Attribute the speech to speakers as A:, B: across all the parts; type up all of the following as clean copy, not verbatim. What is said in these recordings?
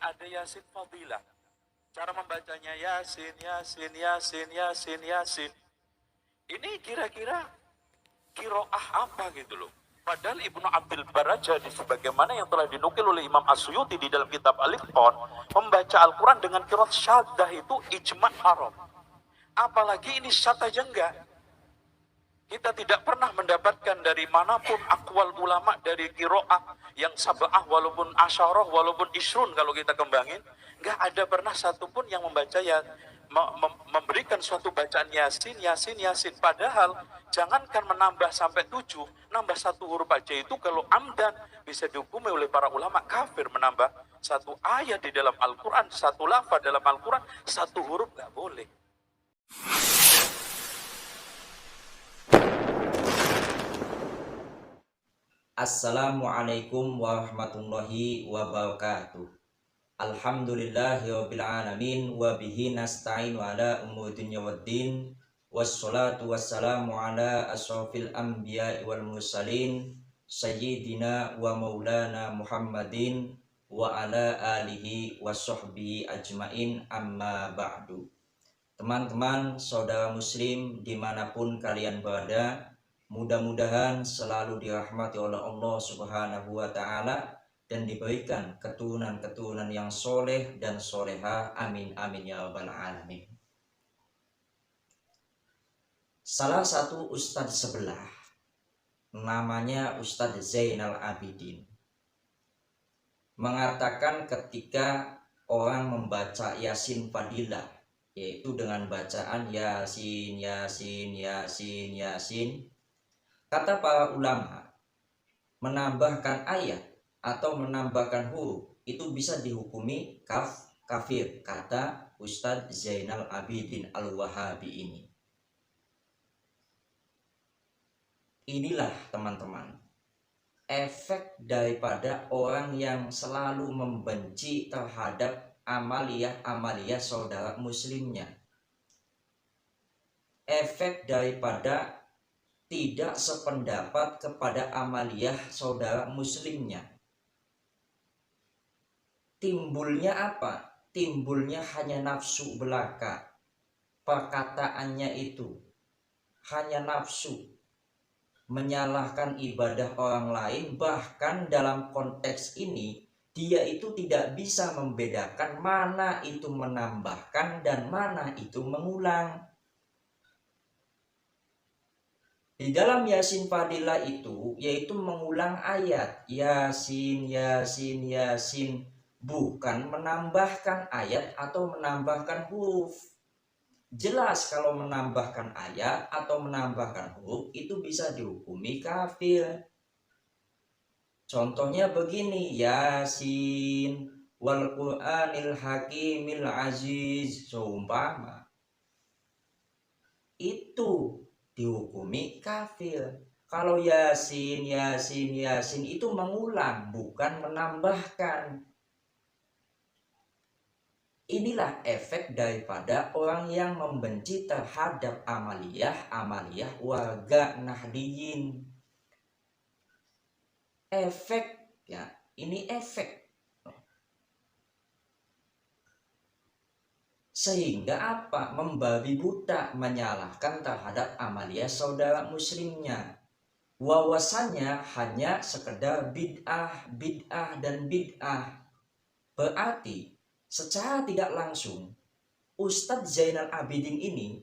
A: ada Yasin Fadilah. Cara membacanya Yasin, Yasin, Yasin, Yasin, Yasin. Ini kira-kira kiroah apa gitu loh. Padahal Ibnu Abdul Baraja sebagaimana yang telah dinukil oleh Imam As-Suyuti di dalam kitab Al-Itqan, membaca Al-Quran dengan qiraat syaddah itu ijma' haram. Apalagi ini syaddah aja enggak. Kita tidak pernah mendapatkan dari manapun akwal ulama dari qiraah yang sab'ah walaupun asyarah walaupun isrun kalau kita kembangin, enggak ada pernah satupun yang membaca ya memberikan suatu bacaan Yasin, Yasin, Yasin. Padahal jangankan menambah sampai 7, nambah satu huruf aja itu kalau amdan bisa dihukumi oleh para ulama kafir. Menambah satu ayat di dalam Al-Quran, satu lafaz dalam Al-Quran, satu huruf nggak boleh.
B: Assalamualaikum warahmatullahi wabarakatuh. Alhamdulillahirabbil alamin wa bihi nasta'in ala umuri dunya waddin. Wassalatu wassalamu ala asrofil anbiya'i wal mursalin sayyidina wa maulana Muhammadin wa ala alihi wa sahbihi ajmain, amma ba'du. Teman-teman, saudara muslim dimanapun kalian berada, mudah-mudahan selalu dirahmati oleh Allah Subhanahu wa Ta'ala dan diberikan keturunan-keturunan yang soleh dan soleha. Amin amin ya rabbal alamin. Salah satu ustadz sebelah, namanya Ustadz Zainal Abidin, mengatakan ketika orang membaca Yasin Fadilah, yaitu dengan bacaan Yasin, Yasin, Yasin, Yasin, kata para ulama, menambahkan ayat atau menambahkan huruf itu bisa dihukumi kafir, kata Ustadz Zainal Abidin Al-Wahabi ini. Inilah teman-teman efek daripada orang yang selalu membenci terhadap amaliyah saudara muslimnya. Efek daripada tidak sependapat kepada amaliyah saudara muslimnya. Timbulnya apa? Timbulnya hanya nafsu belaka. Perkataannya itu hanya nafsu, menyalahkan ibadah orang lain. Bahkan dalam konteks ini dia itu tidak bisa membedakan mana itu menambahkan dan mana itu mengulang. Di dalam Yasin Fadilah itu yaitu mengulang ayat Yasin, Yasin, Yasin, bukan menambahkan ayat atau menambahkan huruf. Jelas kalau menambahkan ayat atau menambahkan huruf itu bisa dihukumi kafir. Contohnya begini, Yasin wal Qur'anil Hakimil Aziz, seumpama itu dihukumi kafir. Kalau Yasin, Yasin, Yasin itu mengulang, bukan menambahkan. Inilah efek daripada orang yang membenci terhadap amaliyah warga Nahdiyin. Efek, ya, ini efek. Sehingga apa? Membabi buta, menyalahkan terhadap amaliyah saudara muslimnya. Wawasannya hanya sekedar bid'ah, dan bid'ah. Berarti secara tidak langsung Ustadz Zainal Abidin ini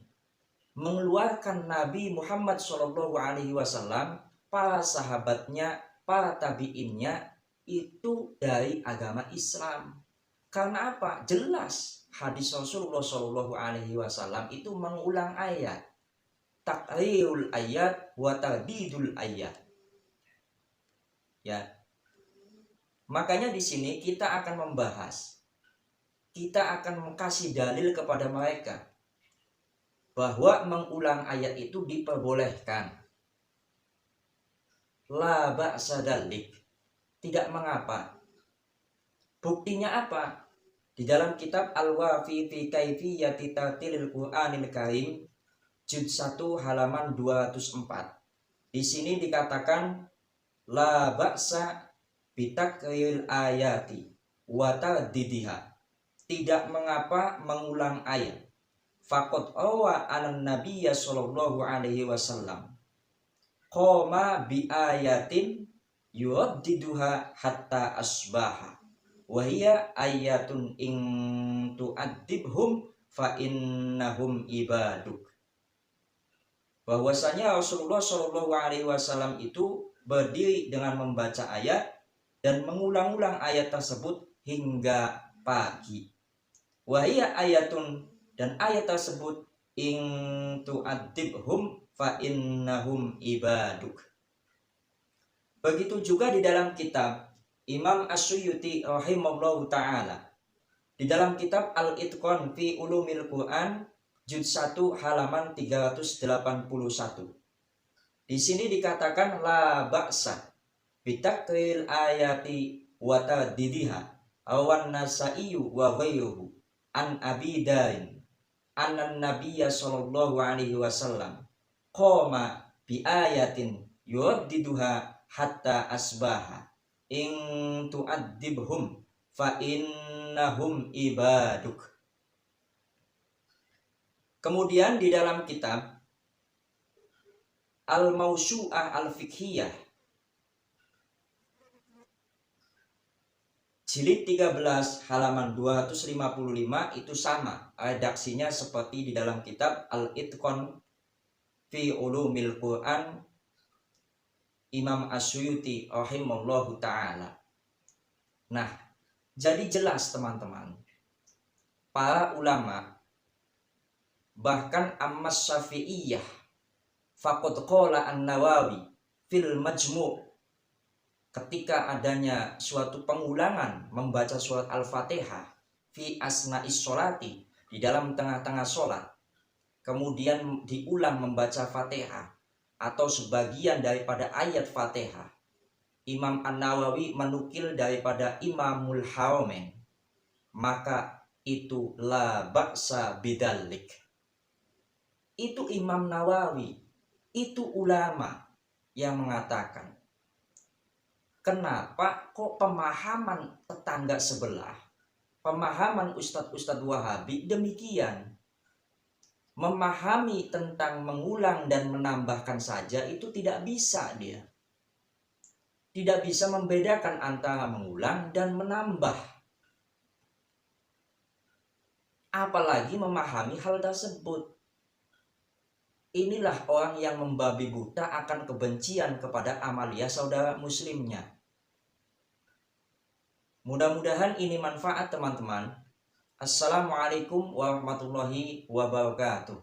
B: mengeluarkan Nabi Muhammad SAW, para sahabatnya, para tabi'innya itu dari agama Islam. Karena apa? Jelas hadis Rasulullah SAW itu mengulang ayat, takrirul ayat wa tardidul ayat. Ya. Makanya di sini kita akan membahas, kita akan kasih dalil kepada mereka bahwa mengulang ayat itu diperbolehkan. La ba'sa dzalik, tidak mengapa. Buktinya apa? Di dalam kitab Al-Wafi fi Kaifiyati Tartilil Qur'anil Karim, juz 1 halaman 204. Di sini dikatakan la ba'sa bitakril ayati, wa tadidiha, tidak mengapa mengulang ayat. Faqad awa anan nabiyya sallallahu alaihi wasallam qoma bi ayatin yuaddiduha hatta asbaha wa hiya ayatun in tu'adzibhum fa innahum ibaduk. Bahwasanya Rasulullah sallallahu alaihi wasallam itu berdiri dengan membaca ayat dan mengulang-ulang ayat tersebut hingga pagi. Wa hiya ayatun, dan ayat tersebut in tu'adzibhum fa innahum ibaduk. Begitu juga di dalam kitab Imam As-Suyuti rahimahullahu ta'ala, di dalam kitab Al-Itqan fi Ulumil Quran juz 1 halaman 381. Di sini dikatakan la ba'sa bitakril ayati wa tadidiha awan nasaiyu wa ghairuhu an Abi Darin annan nabiyya sallallahu alaihi wasallam qoma bi ayatin yuaddiduha hatta asbaha in tu'adzibhum fa innahum ibaduk. Kemudian di dalam kitab Al-Mawsu'ah Al-Fiqhiyah jilid 13 halaman 255 itu sama redaksinya seperti di dalam kitab Al-Itqan fi Ulumil Quran Imam As-Suyuti rahimahullahu ta'ala. Nah, jadi jelas teman-teman, para ulama bahkan Ammas Syafi'iyah faqad qala An-Nawawi fil Majmu' ketika adanya suatu pengulangan membaca surat Al-Fatihah fi asna'is sholati, di dalam tengah-tengah sholat, kemudian diulang membaca Fatihah atau sebagian daripada ayat Fatihah, Imam An-Nawawi menukil daripada Imamul Haramain, maka itu la ba'sa bidalik. Itu Imam Nawawi, itu ulama yang mengatakan. Kenapa kok pemahaman tetangga sebelah, pemahaman Ustadz-Ustadz Wahabi demikian? Memahami tentang mengulang dan menambahkan saja itu tidak bisa dia. Tidak bisa membedakan antara mengulang dan menambah. Apalagi memahami hal tersebut. Inilah orang yang membabi buta akan kebencian kepada amalia saudara muslimnya. Mudah-mudahan ini manfaat teman-teman. Assalamualaikum warahmatullahi wabarakatuh.